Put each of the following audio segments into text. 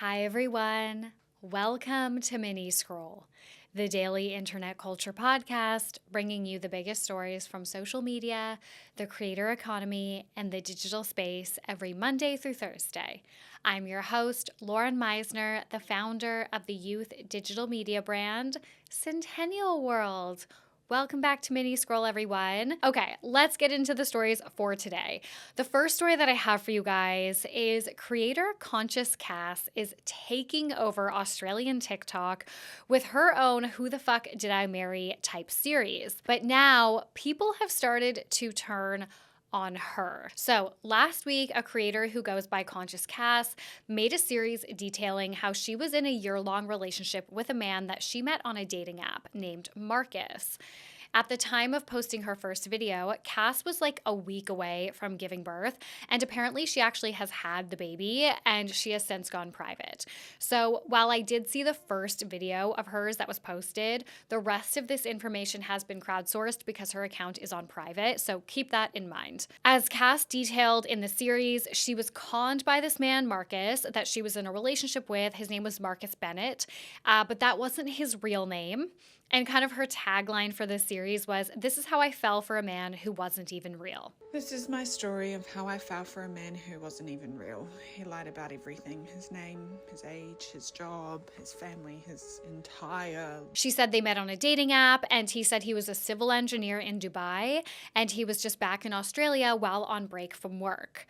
Hi everyone. Welcome to Mini Scroll, the daily internet culture podcast bringing you the biggest stories from social media, the creator economy, and the digital space every Monday through Thursday. I'm your host, Lauren Meisner, the founder of the youth digital media brand, Centennial World. Welcome back to Mini Scroll, everyone. Okay, let's get into the stories for today. The first story that I have for you guys is creator Conscious Cass is taking over Australian TikTok with her own Who the Fuck Did I Marry type series. But now people have started to turn on her. So last week, a creator who goes by Conscious Cass made a series detailing how she was in a year-long relationship with a man that she met on a dating app named Marcus. At the time of posting her first video, Cass was like a week away from giving birth, and apparently she actually has had the baby, and she has since gone private. So while I did see the first video of hers that was posted, the rest of this information has been crowdsourced because her account is on private, so keep that in mind. As Cass detailed in the series, she was conned by this man, Marcus, that she was in a relationship with. His name was Marcus Bennett, but that wasn't his real name. And kind of her tagline for this series was, "This is how I fell for a man who wasn't even real." This is my story of how I fell for a man who wasn't even real. He lied about everything. His name, his age, his job, his family, his entire... She said they met on a dating app, and he said he was a civil engineer in Dubai, and he was just back in Australia while on break from work.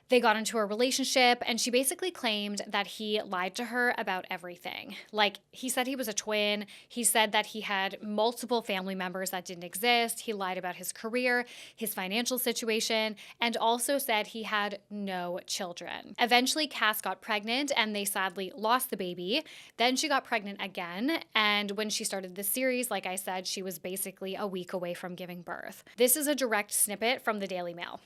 They got into a relationship, and she basically claimed that he lied to her about everything. Like, he said he was a twin. He said that he had multiple family members that didn't exist. He lied about his career, his financial situation, and also said he had no children. Eventually, Cass got pregnant, and they sadly lost the baby. Then she got pregnant again, and when she started the series, like I said, she was basically a week away from giving birth. This is a direct snippet from the Daily Mail.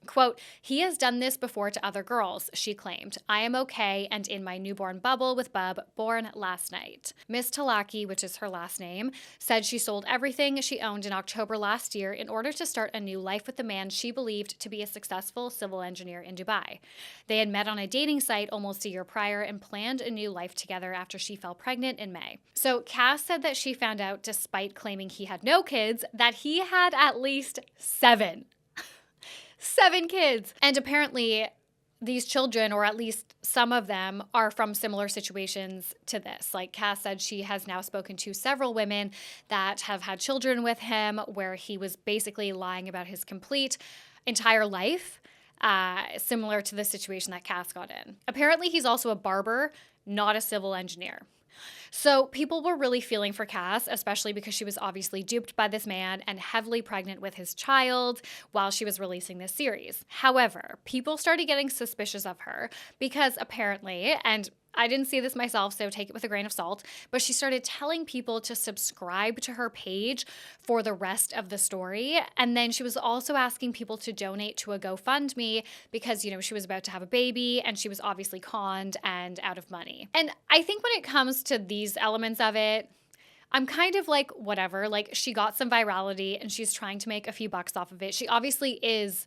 Quote, "He has done this before to other girls," she claimed. "I am okay and in my newborn bubble with Bub, born last night." Miss Talaki, which is her last name, said she sold everything she owned in October last year in order to start a new life with the man she believed to be a successful civil engineer in Dubai. They had met on a dating site almost a year prior and planned a new life together after she fell pregnant in May. So Cass said that she found out, despite claiming he had no kids, that he had at least 7. 7 kids. And apparently these children, or at least some of them, are from similar situations to this. Like Cass said, she has now spoken to several women that have had children with him where he was basically lying about his complete entire life, similar to the situation that Cass got in. Apparently he's also a barber, not a civil engineer. So people were really feeling for Cass, especially because she was obviously duped by this man and heavily pregnant with his child while she was releasing this series. However, people started getting suspicious of her because apparently, and I didn't see this myself, so take it with a grain of salt, but she started telling people to subscribe to her page for the rest of the story. And then she was also asking people to donate to a GoFundMe because, she was about to have a baby and she was obviously conned and out of money. And I think when it comes to these elements of it, I'm kind of like, whatever. Like, she got some virality and she's trying to make a few bucks off of it. She obviously is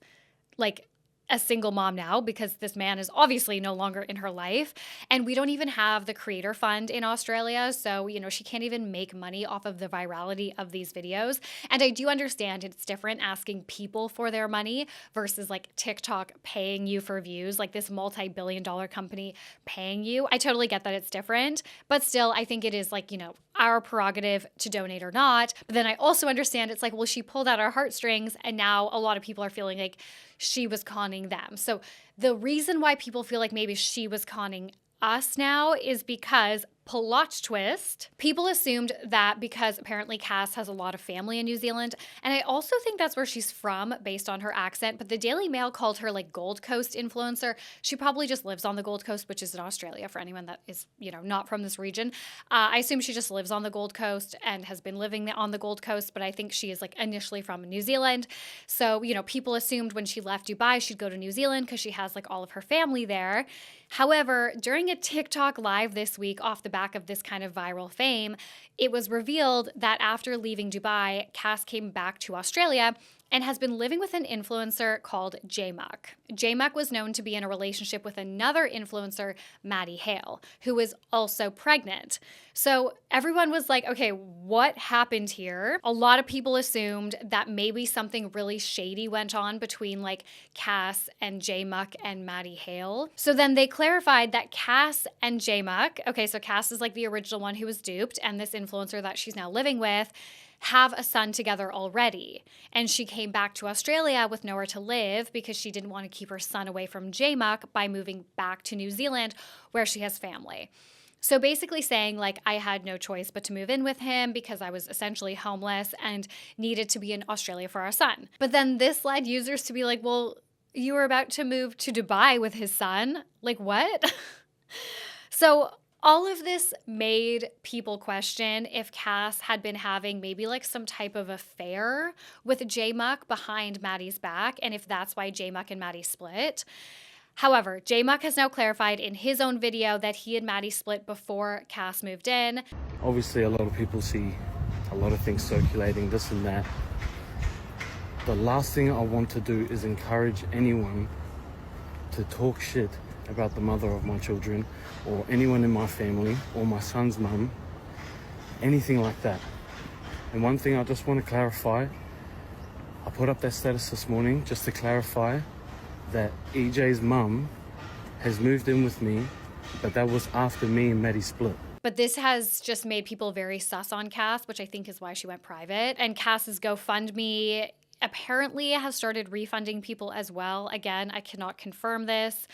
like a single mom now because this man is obviously no longer in her life. And we don't even have the creator fund in Australia. So, she can't even make money off of the virality of these videos. And I do understand it's different asking people for their money versus like TikTok paying you for views, like this multi-billion-dollar company paying you. I totally get that it's different, but still, I think it is like, our prerogative to donate or not. But then I also understand it's like, well, she pulled out our heartstrings and now a lot of people are feeling like she was conning them. So the reason why people feel like maybe she was conning us now is because, plot twist, people assumed that because apparently Cass has a lot of family in New Zealand, and I also think that's where she's from based on her accent, but the Daily Mail called her like Gold Coast influencer. She probably just lives on the Gold Coast, which is in Australia for anyone that is, not from this region. I assume she just lives on the Gold Coast and has been living on the Gold Coast, but I think she is like initially from New Zealand. So, people assumed when she left Dubai, she'd go to New Zealand because she has like all of her family there. However, during a TikTok live this week off the back of this kind of viral fame, it was revealed that after leaving Dubai, Cass came back to Australia and has been living with an influencer called J-Muck. J-Muck was known to be in a relationship with another influencer, Maddie Hale, who was also pregnant. So everyone was like, okay, what happened here? A lot of people assumed that maybe something really shady went on between like Cass and J-Muck and Maddie Hale. So then they clarified that Cass and J-Muck, okay, so Cass is like the original one who was duped, and this influencer that she's now living with, have a son together already. And she came back to Australia with nowhere to live because she didn't want to keep her son away from J-Muck by moving back to New Zealand where she has family. So basically saying like I had no choice but to move in with him because I was essentially homeless and needed to be in Australia for our son. But then this led users to be like, well, you were about to move to Dubai with his son? Like what? So all of this made people question if Cass had been having maybe like some type of affair with J-Muck behind Maddie's back, and if that's why J-Muck and Maddie split. However, J-Muck has now clarified in his own video that he and Maddie split before Cass moved in. Obviously, a lot of people see a lot of things circulating, this and that. The last thing I want to do is encourage anyone to talk shit about the mother of my children or anyone in my family or my son's mum, anything like that. And one thing I just want to clarify, I put up that status this morning just to clarify that EJ's mum has moved in with me, but that was after me and Maddie split. But this has just made people very sus on Cass, which I think is why she went private. And Cass's GoFundMe apparently has started refunding people as well. Again, I cannot confirm this.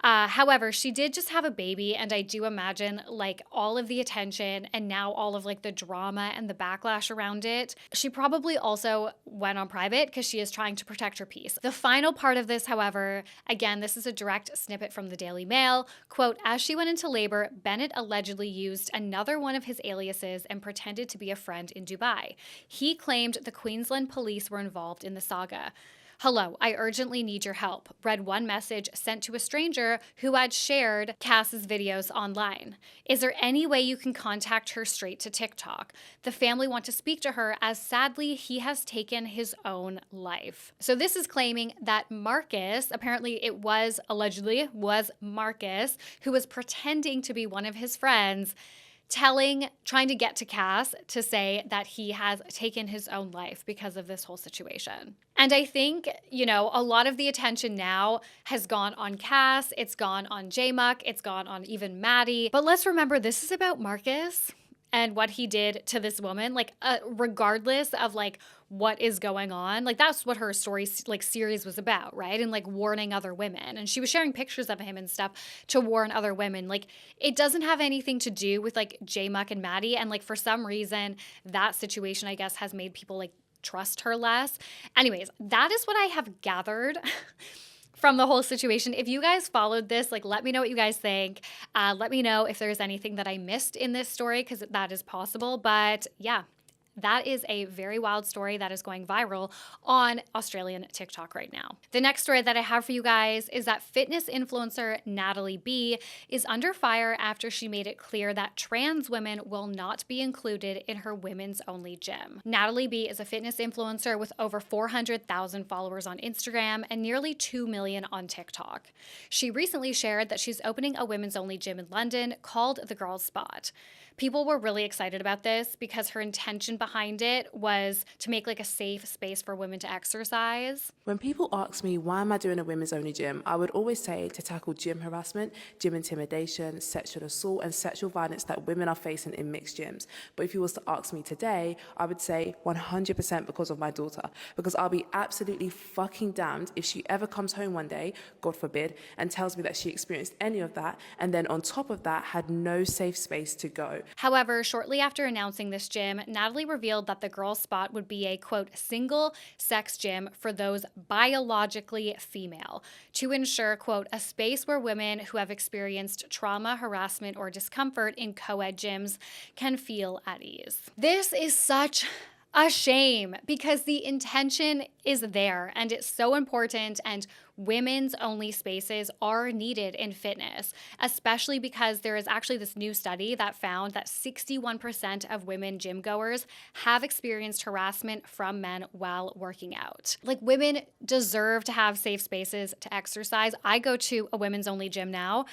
However, she did just have a baby, and I do imagine like all of the attention and now all of like the drama and the backlash around it. She probably also went on private because she is trying to protect her peace. The final part of this, however, again, this is a direct snippet from the Daily Mail. Quote, as she went into labor, Bennett allegedly used another one of his aliases and pretended to be a friend in Dubai. He claimed the Queensland police were involved in the saga. Hello, I urgently need your help. Read one message sent to a stranger who had shared Cass's videos online. Is there any way you can contact her straight to TikTok? The family want to speak to her as sadly he has taken his own life. So this is claiming that Marcus, apparently it was allegedly was Marcus, who was pretending to be one of his friends, trying to get to Cass to say that he has taken his own life because of this whole situation. And I think, you know, a lot of the attention now has gone on Cass, it's gone on J-Muck, it's gone on even Maddie. But let's remember, this is about Marcus and what he did to this woman, like regardless of like what is going on. Like that's what her story like series was about, right? And like warning other women. And she was sharing pictures of him and stuff to warn other women. Like it doesn't have anything to do with like J-Muck and Maddie. And like for some reason, that situation, I guess, has made people like trust her less. Anyways, that is what I have gathered from the whole situation. If you guys followed this, like, let me know what you guys think. Let me know if there's anything that I missed in this story, because that is possible. But yeah, that is a very wild story that is going viral on Australian TikTok right now. The next story that I have for you guys is that fitness influencer Natalee B is under fire after she made it clear that trans women will not be included in her women's only gym. Natalee B is a fitness influencer with over 400,000 followers on Instagram and nearly 2 million on TikTok. She recently shared that she's opening a women's only gym in London called The Girls Spot. People were really excited about this because her intention behind it was to make like a safe space for women to exercise. When people ask me why am I doing a women's only gym, I would always say to tackle gym harassment, gym intimidation, sexual assault and sexual violence that women are facing in mixed gyms. But if you was to ask me today, I would say 100% because of my daughter. Because I'll be absolutely fucking damned if she ever comes home one day, God forbid, and tells me that she experienced any of that and then on top of that had no safe space to go. However, shortly after announcing this gym, Natalee revealed that the Girls Spot would be a, quote, single sex gym for those biologically female to ensure, quote, a space where women who have experienced trauma, harassment, or discomfort in co-ed gyms can feel at ease. This is such a shame because the intention is there and it's so important and women's only spaces are needed in fitness, especially because there is actually this new study that found that 61% of women gym goers have experienced harassment from men while working out. Like, women deserve to have safe spaces to exercise. I go to a women's only gym now,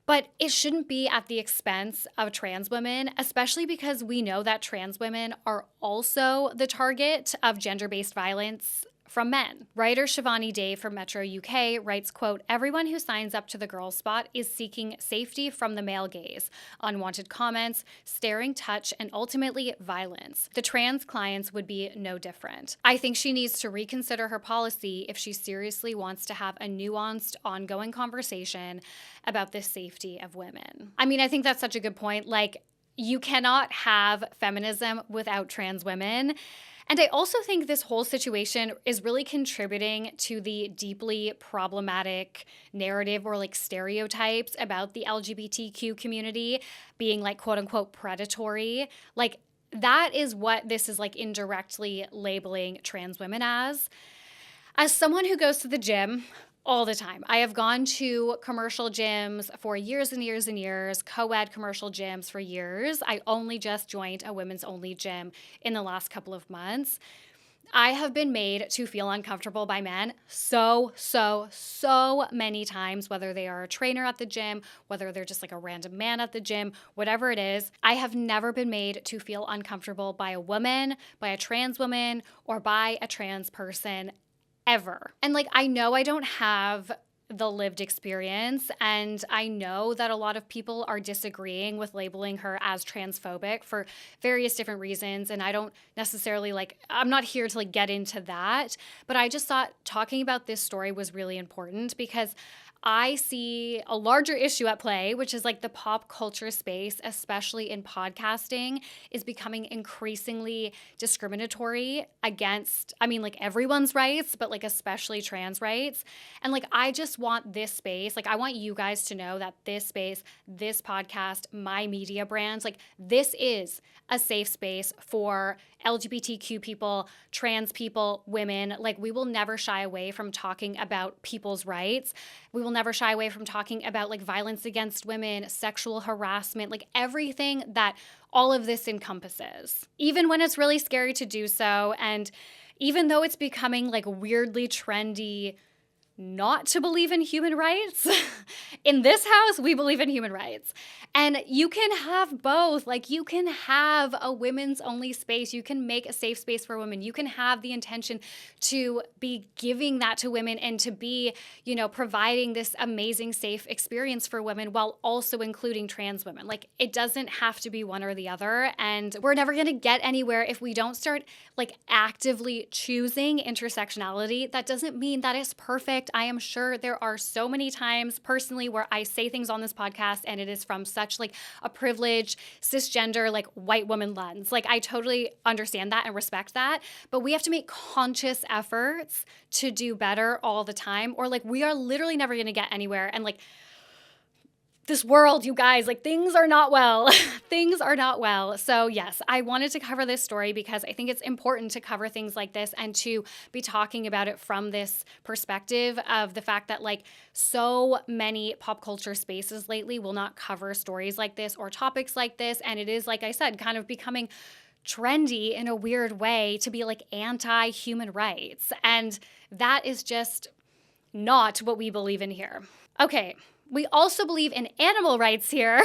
but it shouldn't be at the expense of trans women, especially because we know that trans women are also the target of gender-based violence from men. Writer Shivani Dave from Metro UK writes, quote, "Everyone who signs up to the girl spot is seeking safety from the male gaze, unwanted comments, staring touch, and ultimately violence. The trans clients would be no different. I think she needs to reconsider her policy if she seriously wants to have a nuanced, ongoing conversation about the safety of women." I mean, I think that's such a good point. Like, you cannot have feminism without trans women. And I also think this whole situation is really contributing to the deeply problematic narrative or like stereotypes about the LGBTQ community being like quote unquote predatory. Like, that is what this is like indirectly labeling trans women as. As someone who goes to the gym all the time, I have gone to commercial gyms for years and years and years, co-ed commercial gyms for years. I only just joined a women's only gym in the last couple of months. I have been made to feel uncomfortable by men so many times, whether they are a trainer at the gym, whether they're just like a random man at the gym, whatever it is. I have never been made to feel uncomfortable by a woman, by a trans woman, or by a trans person ever. And like, I know I don't have the lived experience, and I know that a lot of people are disagreeing with labeling her as transphobic for various different reasons, and I don't necessarily I'm not here to get into that, but I just thought talking about this story was really important because I see a larger issue at play, which is like the pop culture space, especially in podcasting, is becoming increasingly discriminatory against, everyone's rights, but especially trans rights. And I just want this space, I want you guys to know that this space, this podcast, my media brands, this is a safe space for LGBTQ people, trans people, women. We will never shy away from talking about people's rights. We will never shy away from talking about violence against women, sexual harassment, everything that all of this encompasses, even when it's really scary to do so. And even though it's becoming weirdly trendy not to believe in human rights, in this house, we believe in human rights. And you can have both. You can have a women's only space. You can make a safe space for women. You can have the intention to be giving that to women and to be, providing this amazing, safe experience for women while also including trans women. It doesn't have to be one or the other. And we're never going to get anywhere if we don't start actively choosing intersectionality. That doesn't mean that it's perfect. I am sure there are so many times personally where I say things on this podcast and it is from such a privileged cisgender white woman lens. I totally understand that and respect that, but we have to make conscious efforts to do better all the time, or we are literally never going to get anywhere. And this world, you guys, things are not well. Things are not well. So yes, I wanted to cover this story because I think it's important to cover things like this and to be talking about it from this perspective of the fact that so many pop culture spaces lately will not cover stories like this or topics like this. And it is, like I said, kind of becoming trendy in a weird way to be anti-human rights. And that is just not what we believe in here. Okay. We also believe in animal rights here,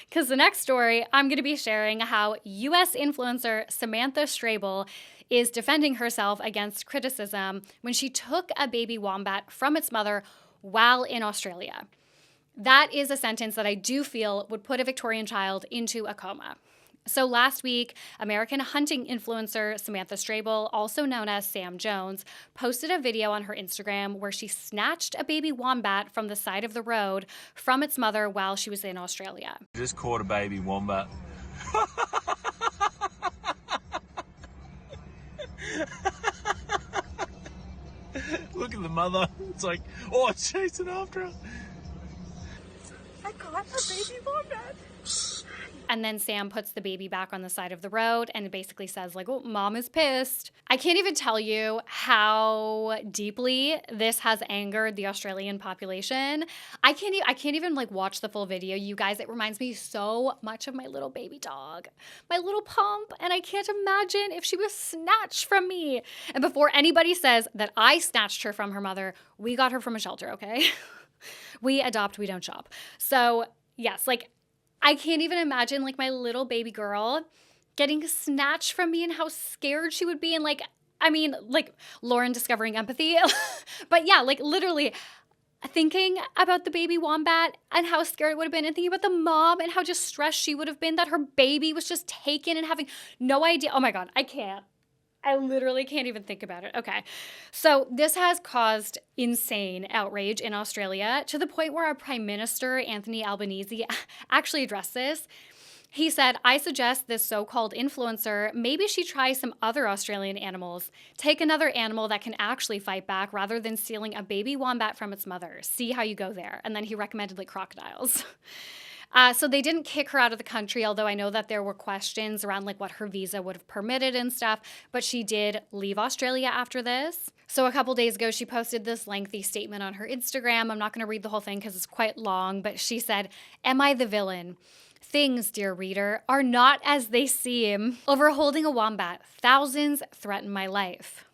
because the next story I'm going to be sharing how U.S. influencer Samantha Strabel is defending herself against criticism when she took a baby wombat from its mother while in Australia. That is a sentence that I do feel would put a Victorian child into a coma. So last week, American hunting influencer Samantha Strabel, also known as Sam Jones, posted a video on her Instagram where she snatched a baby wombat from the side of the road from its mother while she was in Australia. Just caught a baby wombat. Look at the mother. It's it's chasing after her. I caught a baby wombat. And then Sam puts the baby back on the side of the road and it basically says like, oh, mom is pissed. I can't even tell you how deeply this has angered the Australian population. I can't even like watch the full video. You guys, it reminds me so much of my little baby dog, my little Pump. And I can't imagine if she was snatched from me. And before anybody says that I snatched her from her mother, we got her from a shelter, okay? We adopt, we don't shop. So yes, like, I can't even imagine like my little baby girl getting snatched from me and how scared she would be. And like, I mean, like Lauren discovering empathy. But yeah, like literally thinking about the baby Wombat and how scared it would have been, and thinking about the mom and how distressed she would have been that her baby was just taken and having no idea. Oh my God, I can't. I literally can't even think about it. Okay. So this has caused insane outrage in Australia to the point where our Prime Minister, Anthony Albanese, actually addressed this. He said, I suggest this so-called influencer, maybe she try some other Australian animals. Take another animal that can actually fight back rather than stealing a baby wombat from its mother. See how you go there. And then he recommended like crocodiles. So they didn't kick her out of the country, although I know that there were questions around like what her visa would have permitted and stuff, but she did leave Australia after this. So a couple days ago, she posted this lengthy statement on her Instagram. I'm not going to read the whole thing because it's quite long, but she said, "Am I the villain? Things, dear reader, are not as they seem. Over holding a wombat, thousands threaten my life."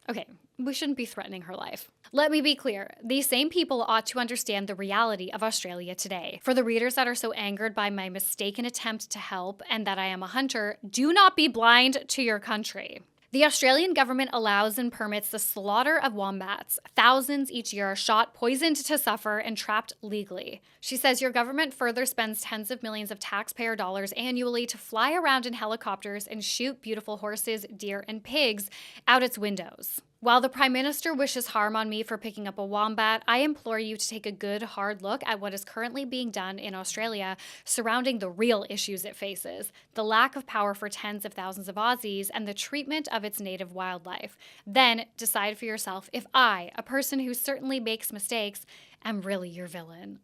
Okay, we shouldn't be threatening her life. Let me be clear. These same people ought to understand the reality of Australia today. For the readers that are so angered by my mistaken attempt to help and that I am a hunter, do not be blind to your country. The Australian government allows and permits the slaughter of wombats. Thousands each year are shot, poisoned to suffer, and trapped legally. She says your government further spends tens of millions of taxpayer dollars annually to fly around in helicopters and shoot beautiful horses, deer, and pigs out its windows. While the Prime Minister wishes harm on me for picking up a wombat, I implore you to take a good, hard look at what is currently being done in Australia surrounding the real issues it faces, the lack of power for tens of thousands of Aussies, and the treatment of its native wildlife. Then decide for yourself if I, a person who certainly makes mistakes, am really your villain.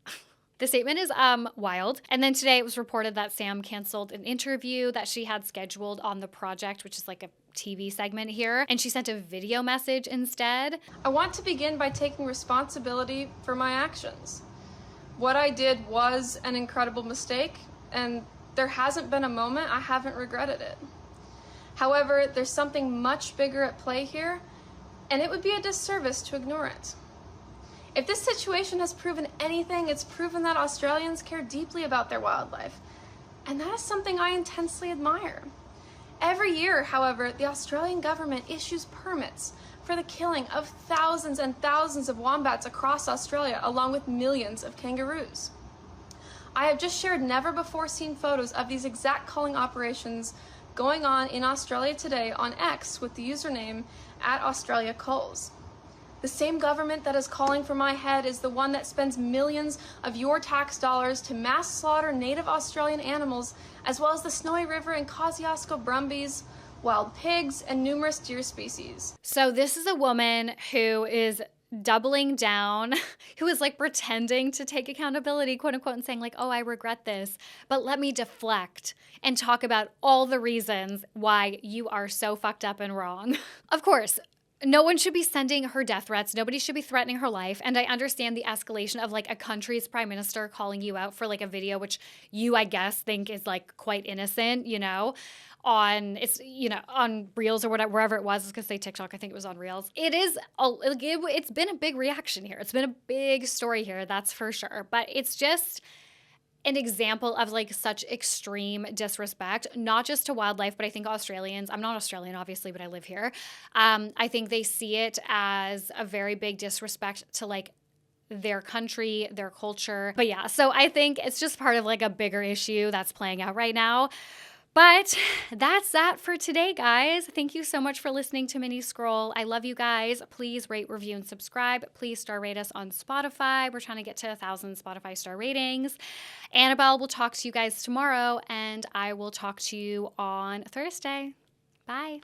The statement is wild. And then today it was reported that Sam canceled an interview that she had scheduled on The Project, which is like a TV segment here, and she sent a video message instead. I want to begin by taking responsibility for my actions. What I did was an incredible mistake, and there hasn't been a moment I haven't regretted it. However, there's something much bigger at play here, and it would be a disservice to ignore it. If this situation has proven anything, it's proven that Australians care deeply about their wildlife, and that is something I intensely admire. Every year, however, the Australian government issues permits for the killing of thousands and thousands of wombats across Australia, along with millions of kangaroos. I have just shared never-before-seen photos of these exact culling operations going on in Australia today on X with the username @AustraliaCulls. The same government that is calling for my head is the one that spends millions of your tax dollars to mass slaughter native Australian animals, as well as the Snowy River and Kosciuszko brumbies, wild pigs, and numerous deer species. So this is a woman who is doubling down, who is like pretending to take accountability, quote unquote, and saying like, oh, I regret this, but let me deflect and talk about all the reasons why you are so fucked up and wrong. Of course, no one should be sending her death threats. Nobody should be threatening her life. And I understand the escalation of like a country's prime minister calling you out for like a video, which you, I guess, think is like quite innocent, you know, on Reels or whatever, wherever it was, because say TikTok, I think it was on Reels. It's been a big reaction here. It's been a big story here. That's for sure. But it's just an example of like such extreme disrespect, not just to wildlife, but I think Australians, I'm not Australian obviously, but I live here. I think they see it as a very big disrespect to like their country, their culture. But yeah, so I think it's just part of like a bigger issue that's playing out right now. But that's that for today, guys. Thank you so much for listening to Mini Scroll. I love you guys. Please rate, review, and subscribe. Please star rate us on Spotify. We're trying to get to 1,000 Spotify star ratings. Annabelle will talk to you guys tomorrow, and I will talk to you on Thursday. Bye.